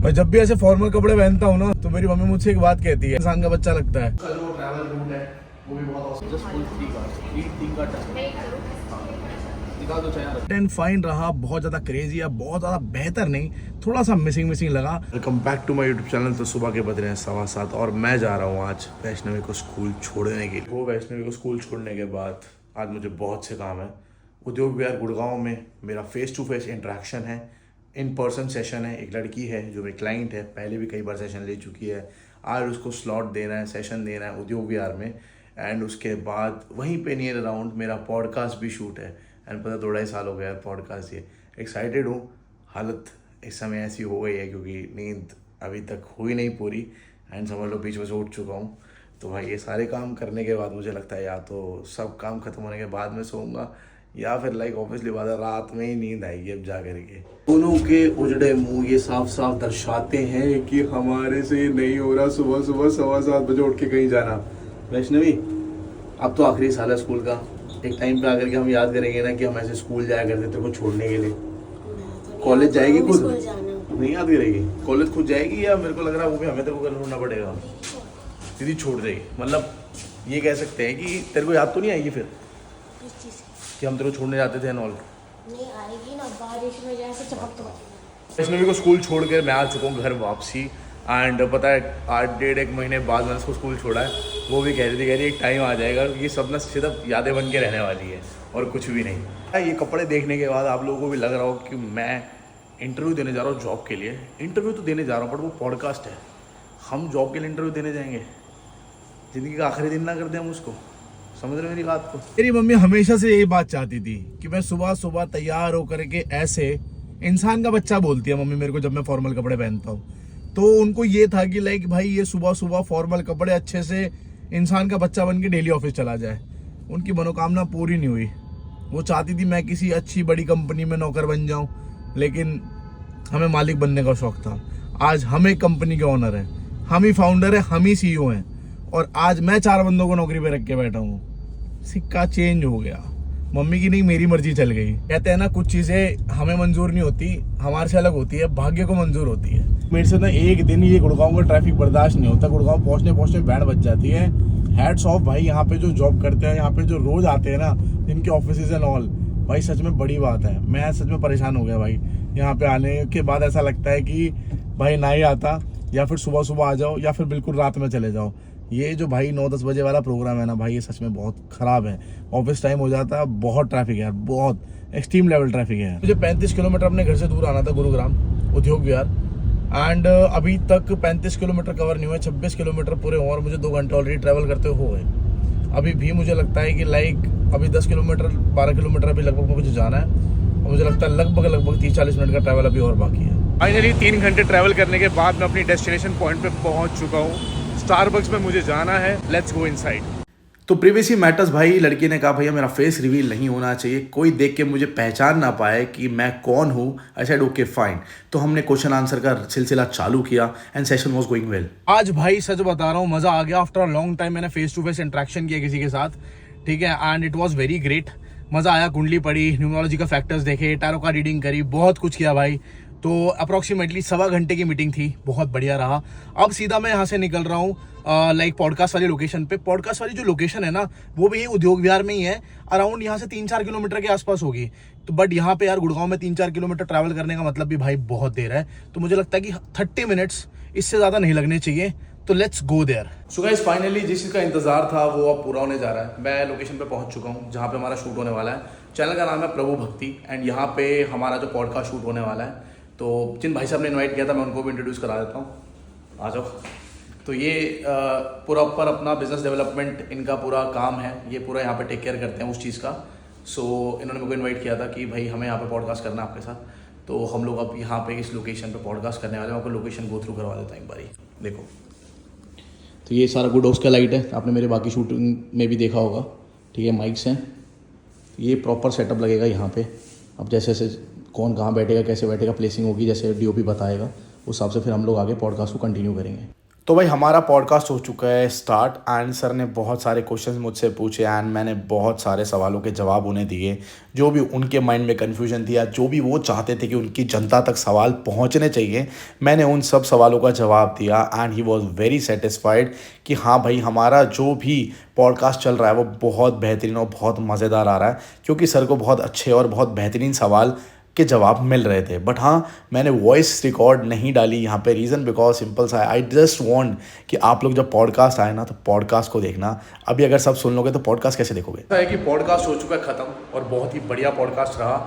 मैं जब भी ऐसे फॉर्मल कपड़े पहनता हूँ ना तो मेरी मम्मी मुझसे एक बात कहती है, इंसान का बच्चा लगता है। जो ट्रैवल रूट है वो भी बहुत awesome। जस्ट फुल फ्री का निकाल दो चाहे। 10 फाइन रहा, बहुत ज्यादा क्रेजी है, बहुत ज्यादा बेहतर नहीं, थोड़ा सा मिसिंग लगा। Welcome back to my YouTube channel. तो सुबह के बज रहे हैं 7:15 और मैं जा रहा हूँ आज वैष्णवी को स्कूल छोड़ने के लिए। वो वैष्णवी को स्कूल छोड़ने के बाद आज मुझे बहुत से काम है। उद्योग विहार गुड़गांव में मेरा फेस टू फेस इंटरेक्शन है, इन पर्सन सेशन है। एक लड़की है जो मेरी क्लाइंट है, पहले भी कई बार सेशन ले चुकी है। आज उसको स्लॉट देना है, सेशन देना है उद्योग विहार में। एंड उसके बाद वहीं पे नियर अराउंड मेरा पॉडकास्ट भी शूट है। एंड पता 2-2.5 साल हो गया यार पॉडकास्ट ये। एक्साइटेड हूँ। हालत इस समय ऐसी हो गई है क्योंकि नींद अभी तक हुई नहीं पूरी। एंड समझ लो बीच में से उठ चुका हूँ। तो भाई ये सारे काम करने के बाद मुझे लगता है या तो सब काम खत्म होने के बाद में सोऊंगा या फिर लाइक ऑब्वियसली बात है रात में ही नींद आएगी अब जा करके। दोनों के उजड़े मुंह ये साफ साफ दर्शाते हैं कि हमारे से नहीं हो रहा सुबह सुबह 7:15 बजे उठ के कहीं जाना। वैष्णवी अब तो आखिरी साल है स्कूल का। एक टाइम पे आकर के हम याद करेंगे ना कि हम ऐसे स्कूल जाया करते थे को छोड़ने के लिए। कॉलेज जाएगी खुद? नहीं याद करेगी? कॉलेज खुद जाएगी या मेरे को लग रहा है वो भी हमें तेरे को करना पड़ेगा? दीदी छोड़ देगी मतलब ये कह सकते हैं कि तेरे को याद तो नहीं आएगी फिर कि हम तेरे को छोड़ने जाते थे एंड ऑल? नहीं आएगी ना, बारिश में जैसे चपक। वैष्णवी को स्कूल छोड़ कर मैं आ चुका हूँ घर वापसी। एंड पता है 8-1.5 महीने बाद मैंने उसको स्कूल छोड़ा है। वो भी कह रही थी एक टाइम आ जाएगा, ये सब ना सिर्फ यादें बन के रहने वाली है और कुछ भी नहीं। ये कपड़े देखने के बाद आप लोगों को भी लग रहा हो कि मैं इंटरव्यू देने जा रहा हूँ जॉब के लिए। इंटरव्यू तो देने जा रहा हूँ बट वो पॉडकास्ट है। हम जॉब के लिए इंटरव्यू देने जाएंगे? ज़िंदगी का आखिरी दिन ना कर दें हम उसको। समझ रहे हो मेरी बात को? मेरी मम्मी हमेशा से यही बात चाहती थी कि मैं सुबह सुबह तैयार होकर के ऐसे इंसान का बच्चा बोलती है मम्मी मेरे को जब मैं फॉर्मल कपड़े पहनता हूँ। तो उनको ये था कि लाइक भाई ये सुबह सुबह फॉर्मल कपड़े अच्छे से इंसान का बच्चा बन के डेली ऑफिस चला जाए। उनकी मनोकामना पूरी नहीं हुई। वो चाहती थी मैं किसी अच्छी बड़ी कंपनी में नौकर बन जाऊं, लेकिन हमें मालिक बनने का शौक था। आज हम एक कंपनी के ओनर हैं, हम ही फाउंडर हैं, हम ही सीईओ हैं और आज मैं 4 बंदों को नौकरी पे रख के बैठा हूँ। सिक्का चेंज हो गया। मम्मी की नहीं मेरी मर्जी चल गई। कहते हैं ना कुछ चीज़ें हमें मंजूर नहीं होती, हमारे से अलग होती है, भाग्य को मंजूर होती है। मेरे से ना एक दिन ये गुड़गांव का ट्रैफिक बर्दाश्त नहीं होता। गुड़गांव पहुंचने बैंड बज जाती है। हैट्स ऑफ भाई यहाँ पे जो जॉब करते हैं, यहाँ पे जो रोज आते हैं ना जिनके ऑफिस एंड ऑल, भाई सच में बड़ी बात है। मैं सच में परेशान हो गया भाई यहाँ पे आने के बाद। ऐसा लगता है कि भाई ना ही आता या फिर सुबह सुबह आ जाओ या फिर बिल्कुल रात में चले जाओ। ये जो भाई 9-10 बजे वाला प्रोग्राम है ना भाई, ये सच में बहुत ख़राब है। ऑफिस टाइम हो जाता है, बहुत ट्रैफिक है, बहुत एक्सट्रीम लेवल ट्रैफिक है। मुझे 35 किलोमीटर अपने घर से दूर आना था गुरुग्राम उद्योग विहार। एंड अभी तक 35 किलोमीटर कवर नहीं हुए, 26 किलोमीटर पूरे हुए और मुझे 2 घंटे ऑलरेडी ट्रैवल करते हुए। अभी भी मुझे लगता है कि लाइक अभी 10 किलोमीटर 12 किलोमीटर अभी लगभग मुझे जाना है और मुझे लगता है लगभग 30-40 मिनट का ट्रैवल अभी और बाकी है। फाइनली 3 घंटे ट्रैवल करने के बाद मैं अपनी डेस्टिनेशन पॉइंट पे पहुंच चुका हूँ। स्टारबक्स में मुझे जाना है। Let's go inside. तो प्रीवियसली मैटर्स भाई, लड़की ने कहा भैया मेरा फेस रिवील नहीं होना चाहिए, कोई देख के मुझे पहचान ना पाए कि मैं कौन हूँ। I said okay fine. तो हमने क्वेश्चन आंसर का सिलसिला चालू किया and session was going well. आज भाई सच बता रहा हूँ मजा आ गया। आफ्टर अ लॉन्ग टाइम मैंने फेस टू फेस इंटरेक्शन किया किसी के साथ, ठीक है, and it was very great. मजा आया। कुंडली पढ़ी, न्यूमरोलॉजी का फैक्टर्स देखे, टैरो का रीडिंग करी, बहुत कुछ किया भाई। तो अप्रॉक्सीमेटली 1.25 घंटे की मीटिंग थी, बहुत बढ़िया रहा। अब सीधा मैं यहाँ से निकल रहा हूँ लाइक पॉडकास्ट वाली लोकेशन पे। पॉडकास्ट वाली जो लोकेशन है ना वो भी उद्योग विहार में ही है। अराउंड यहाँ से 3-4 किलोमीटर के आसपास होगी। तो बट यहाँ पे यार गुड़गांव में 3-4 किलोमीटर ट्रैवल करने का मतलब भी भाई बहुत देर है। तो मुझे लगता है कि 30 मिनट्स इससे ज़्यादा नहीं लगने चाहिए। तो let's go there. So guys finally जिस चीज़ का इंतजार था वो अब पूरा होने जा रहा है। मैं लोकेशन पे पहुंच चुका हूँ जहाँ पे हमारा शूट होने वाला है। चैनल का नाम है प्रभु भक्ति एंड यहाँ पे हमारा जो पॉडकास्ट शूट होने वाला है। तो जिन भाई साहब ने इनवाइट किया था मैं उनको भी इंट्रोड्यूस करा देता हूँ। आ जाओ। तो ये पूरा ऊपर अपना बिजनेस डेवलपमेंट इनका पूरा काम है, ये पूरा यहाँ पे टेक केयर करते हैं उस चीज़ का। सो इन्होंने मेरे को इनवाइट किया था कि भाई हमें यहाँ पे पॉडकास्ट करना है आपके साथ। तो हम लोग अब यहाँ पे इस लोकेशन पे पॉडकास्ट करने वाले हैं। आपको लोकेशन गो थ्रू करवा देता हूँ एक बारी। देखो तो ये सारा गुड हाउस का लाइट है, आपने मेरे बाकी शूटिंग में भी देखा होगा, ठीक है। माइक्स हैं, ये प्रॉपर सेटअप लगेगा यहाँ पे। अब जैसे जैसे कौन कहाँ बैठेगा, कैसे बैठेगा, प्लेसिंग होगी, जैसे डीओपी बताएगा उस हिसाब से फिर हम लोग आगे पॉडकास्ट को कंटिन्यू करेंगे। तो भाई हमारा पॉडकास्ट हो चुका है स्टार्ट एंड सर ने बहुत सारे क्वेश्चंस मुझसे पूछे एंड मैंने बहुत सारे सवालों के जवाब उन्हें दिए, जो भी उनके माइंड में कन्फ्यूजन थी या जो भी वो चाहते थे कि उनकी जनता तक सवाल पहुंचने चाहिए, मैंने उन सब सवालों का जवाब दिया and he was very satisfied कि हाँ भाई हमारा जो भी पॉडकास्ट चल रहा है वो बहुत बेहतरीन और बहुत मज़ेदार आ रहा है, क्योंकि सर को बहुत अच्छे और बहुत बेहतरीन सवाल के जवाब मिल रहे थे। बट हाँ, मैंने वॉइस रिकॉर्ड नहीं डाली यहाँ पे, रीज़न बिकॉज सिंपल सा है, आई जस्ट वांट कि आप लोग जब पॉडकास्ट आए ना तो पॉडकास्ट को देखना। अभी अगर सब सुन लोगे तो पॉडकास्ट कैसे देखोगे? है कि पॉडकास्ट हो चुका है ख़त्म और बहुत ही बढ़िया पॉडकास्ट रहा।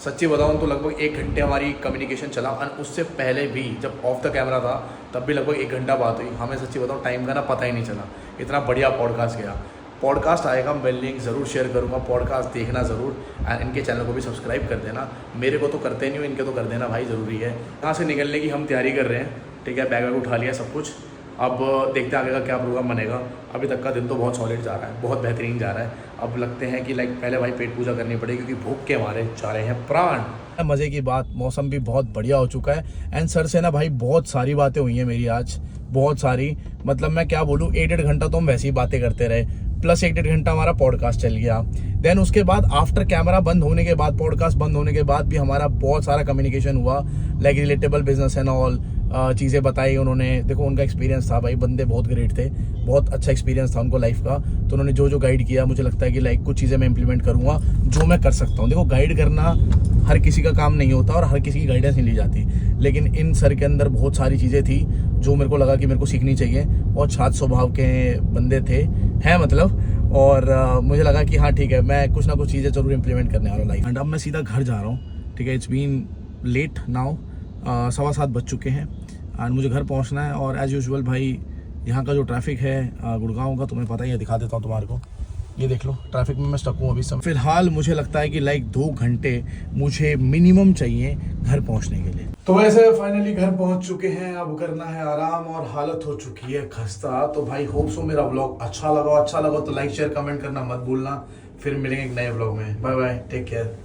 सच्ची बताऊँ तो लगभग 1 घंटे हमारी कम्युनिकेशन चला और उससे पहले भी जब ऑफ द कैमरा था तब भी लगभग 1 घंटा बात हुई। हमें सच्ची बताऊँ टाइम का ना पता ही नहीं चला, इतना बढ़िया पॉडकास्ट गया। पॉडकास्ट आएगा, मैं लिंक ज़रूर शेयर करूँगा, पॉडकास्ट देखना ज़रूर एंड इनके चैनल को भी सब्सक्राइब कर देना। मेरे को तो करते नहीं हो, इनके तो कर देना भाई, ज़रूरी है। यहाँ से निकलने की हम तैयारी कर रहे हैं, ठीक है, बैग वैग उठा लिया सब कुछ। अब देखते हैं आगे का क्या प्रोग्राम बनेगा। अभी तक का दिन तो बहुत सॉलिड जा रहा है, बहुत बेहतरीन जा रहा है। अब लगते हैं कि पहले भाई पेट पूजा करनी पड़ेगी क्योंकि भूख के मारे जा रहे हैं प्राण। मज़े की बात, मौसम भी बहुत बढ़िया हो चुका है एंड सर से ना भाई बहुत सारी बातें हुई हैं मेरी आज, बहुत सारी, मतलब मैं क्या बोलूँ, 1-1.5 घंटा तो हम वैसे ही बातें करते रहे, प्लस 1-1.5 घंटा हमारा पॉडकास्ट चल गया। देन उसके बाद आफ्टर कैमरा बंद होने के बाद, पॉडकास्ट बंद होने के बाद भी हमारा बहुत सारा कम्युनिकेशन हुआ, like relatable business and all चीज़ें बताई उन्होंने। देखो उनका एक्सपीरियंस था भाई, बंदे बहुत ग्रेट थे, बहुत अच्छा एक्सपीरियंस था उनको लाइफ का। तो उन्होंने जो जो गाइड किया, मुझे लगता है कि लाइक कुछ चीज़ें मैं इंप्लीमेंट करूँगा जो मैं कर सकता हूँ। देखो गाइड करना हर किसी का काम नहीं होता और हर किसी की गाइडेंस नहीं ली जाती, लेकिन इन सर के अंदर बहुत सारी चीज़ें थी जो मेरे को लगा कि मेरे को सीखनी चाहिए। और छात्र स्वभाव के बंदे थे, हैं मतलब, और मुझे लगा कि हाँ ठीक है, मैं कुछ ना कुछ चीज़ें ज़रूर इंप्लीमेंट करने वाला हूँ लाइफ। एंड अब मैं सीधा घर जा रहा हूँ, ठीक है, इट्स बीन लेट नाउ, 7:15 बज चुके हैं एंड मुझे घर पहुँचना है। और एज़ यूजुअल भाई यहाँ का जो ट्रैफिक है गुड़गांव का, तुम्हें पता ही है, दिखा देता हूँ तुम्हारे को, ये देख लो, ट्रैफिक में मैं स्टक हूँ अभी समय। फिलहाल मुझे लगता है कि लाइक 2 घंटे मुझे मिनिमम चाहिए घर पहुँचने के लिए। तो वैसे फाइनली घर पहुँच चुके हैं, अब करना है आराम और हालत हो चुकी है खस्ता। तो भाई होप सो मेरा व्लॉग अच्छा लगा तो लाइक शेयर कमेंट करना मत भूलना। फिर मिलेंगे एक नए व्लॉग में, बाय बाय, टेक केयर।